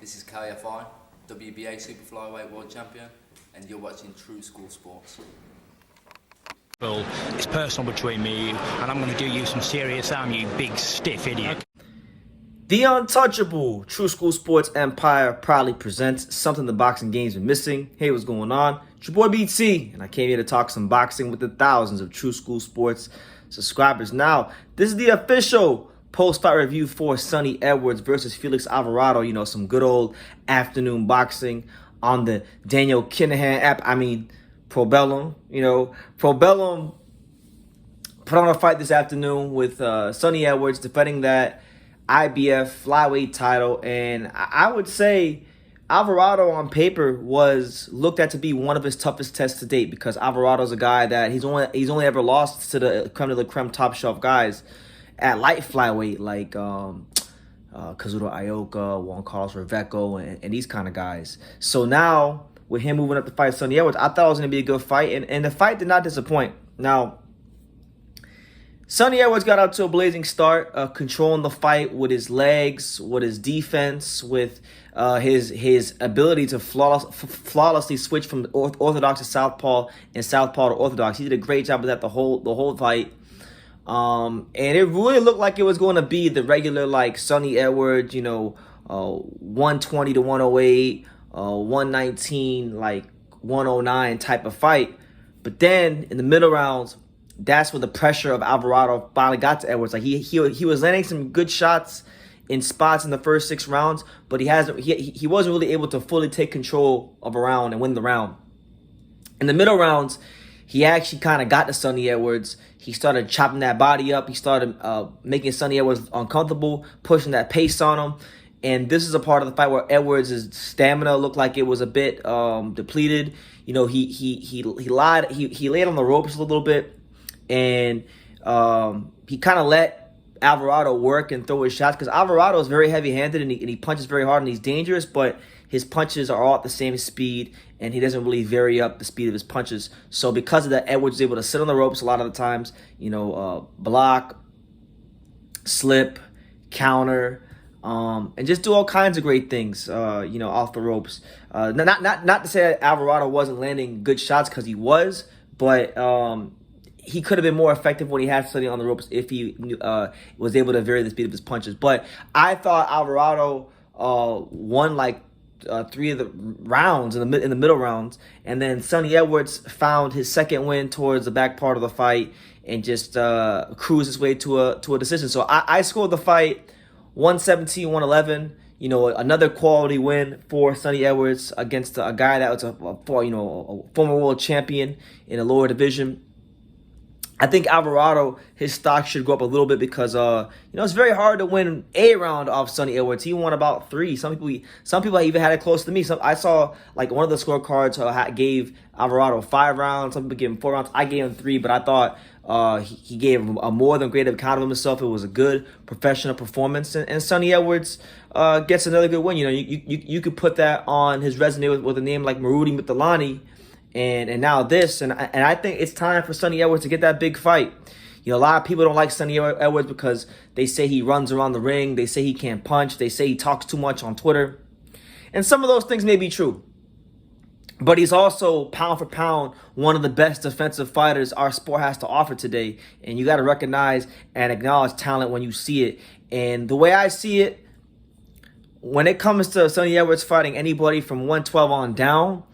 This is KFI, WBA Super Flyweight World Champion, and you're watching True School Sports. Well, it's personal between me and you, and I'm going to do you some serious harm, you big stiff idiot. The untouchable True School Sports Empire proudly presents something the boxing game's been missing. Hey, what's going on? It's your boy BT, and I came here to talk some boxing with the thousands of True School Sports subscribers. Now, this is the official post-fight review for Sonny Edwards versus Felix Alvarado. You know, some good old afternoon boxing on the Daniel Kinahan app. Probellum. Probellum put on a fight this afternoon with Sonny Edwards defending that IBF Flyweight title, and I would say Alvarado on paper was looked at to be one of his toughest tests to date, because Alvarado's a guy that he's only ever lost to the creme de la creme top shelf guys at light flyweight, like Kazuto Ioka, Juan Carlos Reveco, and these kind of guys. So now with him moving up to fight Sonny Edwards, I thought it was going to be a good fight, and the fight did not disappoint. Now, Sonny Edwards got out to a blazing start, controlling the fight with his legs, with his defense, with his ability to flawlessly switch from orthodox to southpaw and southpaw to orthodox. He did a great job of that the whole fight. And it really looked like it was going to be the regular, like, Sonny Edwards, 120 to 108, 119, like 109 type of fight. But then in the middle rounds, that's where the pressure of Alvarado finally got to Edwards. Like he was landing some good shots in spots in the first 6 rounds, but he wasn't really able to fully take control of a round and win the round. In the middle rounds, he actually kind of got to Sonny Edwards. He started chopping that body up. He started making Sonny Edwards uncomfortable, pushing that pace on him. And this is a part of the fight where Edwards' stamina looked like it was a bit depleted. He lied. He laid on the ropes a little bit. And he kind of let Alvarado work and throw his shots, because Alvarado is very heavy-handed and he punches very hard and he's dangerous, but his punches are all at the same speed and he doesn't really vary up the speed of his punches. So because of that, Edwards is able to sit on the ropes a lot of the times, block, slip, counter, and just do all kinds of great things, off the ropes. Not to say that Alvarado wasn't landing good shots, because he was, but he could have been more effective when he had Sonny on the ropes if he was able to vary the speed of his punches. But I thought Alvarado won like 3 of the rounds in the middle rounds, and then Sonny Edwards found his second win towards the back part of the fight and just cruised his way to a decision. So I scored the fight 117-111. Another quality win for Sonny Edwards against a guy that was a former world champion in a lower division. I think Alvarado, his stock should go up a little bit, because it's very hard to win a round off Sonny Edwards. He won about 3. Some people even had it close to me. I saw like one of the scorecards gave Alvarado 5 rounds. Some people gave him 4 rounds. I gave him 3, but I thought he gave him a more than great account of himself. It was a good professional performance, and Sonny Edwards gets another good win. You could put that on his resume with a name like Marudi Mitalani. And now this, and I think it's time for Sonny Edwards to get that big fight. A lot of people don't like Sonny Edwards because they say he runs around the ring. They say he can't punch. They say he talks too much on Twitter. And some of those things may be true. But he's also, pound for pound, one of the best defensive fighters our sport has to offer today. And you got to recognize and acknowledge talent when you see it. And the way I see it, when it comes to Sonny Edwards fighting anybody from 112 on down,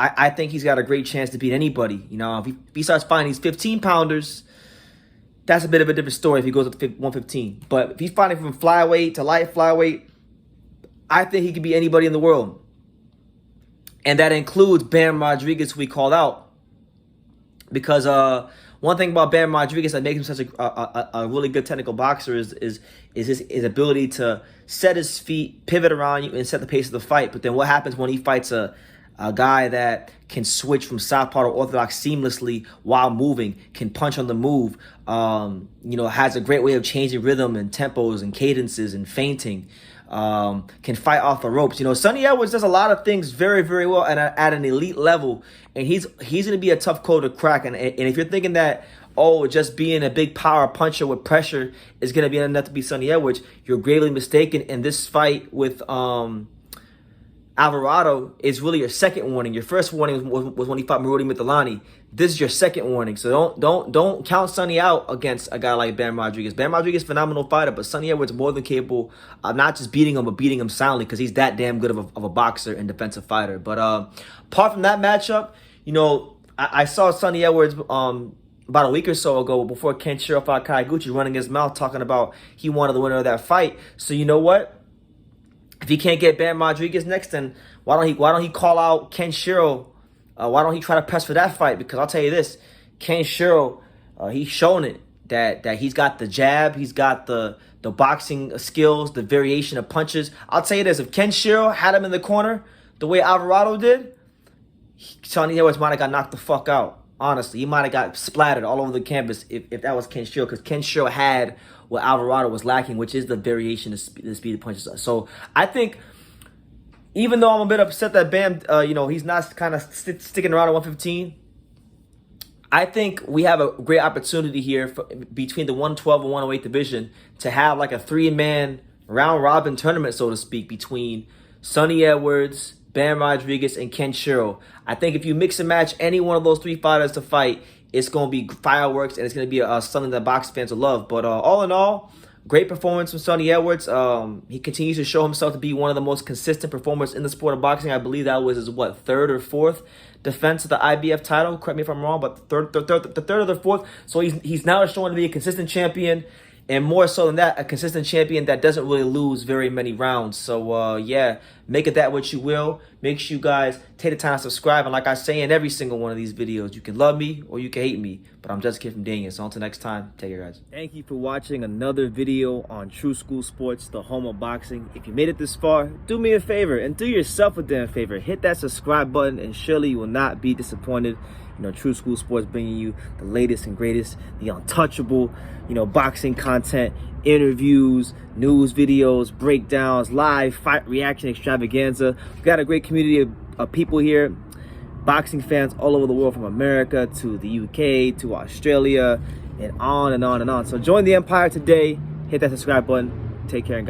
I think he's got a great chance to beat anybody. If he starts fighting these 15-pounders, that's a bit of a different story if he goes up to 115. But if he's fighting from flyweight to light flyweight, I think he could beat anybody in the world. And that includes Bam Rodriguez, who we called out. Because one thing about Bam Rodriguez that makes him such a really good technical boxer is his ability to set his feet, pivot around you, and set the pace of the fight. But then what happens when he fights a guy that can switch from southpaw to orthodox seamlessly while moving, can punch on the move, has a great way of changing rhythm and tempos and cadences and feinting, can fight off the ropes. Sonny Edwards does a lot of things very, very well at an elite level, and he's going to be a tough code to crack. And if you're thinking that, just being a big power puncher with pressure is going to be enough to beat Sonny Edwards, you're gravely mistaken. In this fight with Alvarado is really your second warning. Your first warning was when he fought Marudi Mithelani. This is your second warning. So don't count Sonny out against a guy like Bam Rodriguez. Bam Rodriguez, phenomenal fighter, but Sonny Edwards more than capable of not just beating him, but beating him soundly, because he's that damn good of a boxer and defensive fighter. But apart from that matchup, you know, I saw Sonny Edwards about a week or so ago before Ken Shiro fought Kaiguchi running his mouth talking about he wanted the winner of that fight. So you know what? If he can't get Bam Rodriguez next, then why don't he call out Ken Shiro? Why don't he try to press for that fight? Because I'll tell you this, Ken Shiro, he's shown it that he's got the jab, he's got the boxing skills, the variation of punches. I'll tell you this, if Ken Shiro had him in the corner the way Alvarado did, Sonny Edwards might have got knocked the fuck out. Honestly, he might have got splattered all over the canvas if that was Ken Shiro, because Ken Shiro had what Alvarado was lacking, which is the variation of the speed of punches. So I think, even though I'm a bit upset that Bam, he's not kind of sticking around at 115, I think we have a great opportunity here between the 112 and 108 division to have like a three-man round-robin tournament, so to speak, between Sonny Edwards, Bam Rodriguez, and Ken Shiro. I think if you mix and match any one of those three fighters to fight, it's going to be fireworks, and it's going to be something that boxing fans will love. But all in all, great performance from Sonny Edwards. He continues to show himself to be one of the most consistent performers in the sport of boxing. I believe that was his, third or fourth defense of the IBF title. Correct me if I'm wrong, but the third or the fourth. So he's now showing to be a consistent champion. And more so than that, a consistent champion that doesn't really lose very many rounds. So, yeah, make it that what you will. Make sure you guys take the time to subscribe. And like I say in every single one of these videos, you can love me or you can hate me. But I'm just a kid from Daniel. So until next time, take care, guys. Thank you for watching another video on True School Sports, the home of boxing. If you made it this far, do me a favor and do yourself a damn favor. Hit that subscribe button and surely you will not be disappointed. You know, True School Sports bringing you the latest and greatest, the untouchable, boxing content, interviews, news videos, breakdowns, live fight reaction extravaganza. We've got a great community of people here, boxing fans all over the world, from America to the UK to Australia and on and on and on. So join the empire today. Hit that subscribe button. Take care and God.